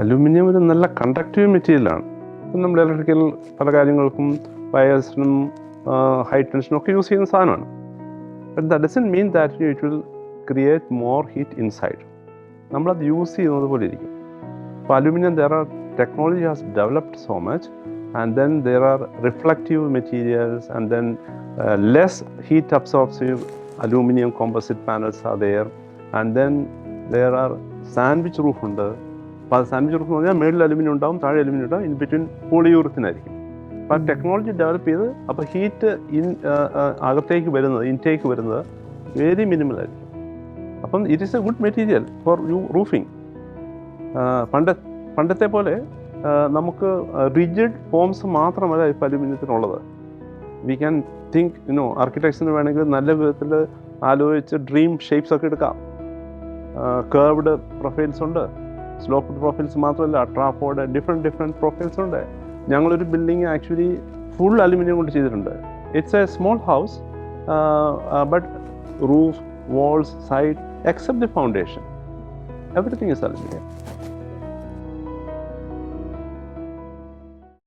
Aluminium ഒരു നല്ല conductive മെറ്റീരിയലാണ്. ഇപ്പം നമ്മൾ ഇലക്ട്രിക്കൽ പല കാര്യങ്ങൾക്കും വയേഴ്സിനും ഹൈ ടെൻഷനും ഒക്കെ യൂസ് ചെയ്യുന്ന സാധനമാണ്. But that doesn't mean that it will create more heat inside. നമ്മളത് യൂസ് ചെയ്യുന്നത് പോലെ ഇരിക്കും. അപ്പോൾ aluminium technology has developed so much, and then there are reflective materials, and then less heat absorptive aluminum composite panels are there, and then there are sandwich roof ഉണ്ട്. അപ്പോൾ sandwich roof എന്ന് പറഞ്ഞാൽ മേളിൽ aluminium ഉണ്ടാവും, താഴെ aluminium ഉണ്ടാവും, in between പോളിയൂറിത്തിൻ ആയിരിക്കും. അപ്പോൾ ആ ടെക്നോളജി ഡെവലപ്പ് ചെയ്ത് അപ്പോൾ ഹീറ്റ് അകത്തേക്ക് വരുന്നത്, ഇൻടേക്ക് വരുന്നത് വെരി മിനിമൽ ആയിരിക്കും. അപ്പം it is A good material for roofing. പണ്ടത്തെ പോലെ നമുക്ക് റിജിഡ് ഫോംസ് മാത്രമല്ല ഇപ്പോൾ അലുമിനിയത്തിനുള്ളത്. വി ക്യാൻ തിങ്ക് ആർക്കിടെക്ചറിന് വേണമെങ്കിൽ നല്ല വിധത്തിൽ ആലോചിച്ച് ഡ്രീം ഷേപ്സ് ഒക്കെ എടുക്കാം. കേർവ്ഡ് പ്രൊഫൈൽസ് ഉണ്ട്, സ്ലോപ്ഡ് പ്രൊഫൈൽസ് മാത്രമല്ല, ട്രാപ്പോർഡ് ഡിഫറെൻറ്റ് പ്രൊഫൈൽസ് ഉണ്ട്. ഞങ്ങളൊരു ബിൽഡിങ് ആക്ച്വലി ഫുൾ അലുമിനിയം കൊണ്ട് ചെയ്തിട്ടുണ്ട്. It's a small house, but roof, walls, side, except the foundation, everything is aluminium.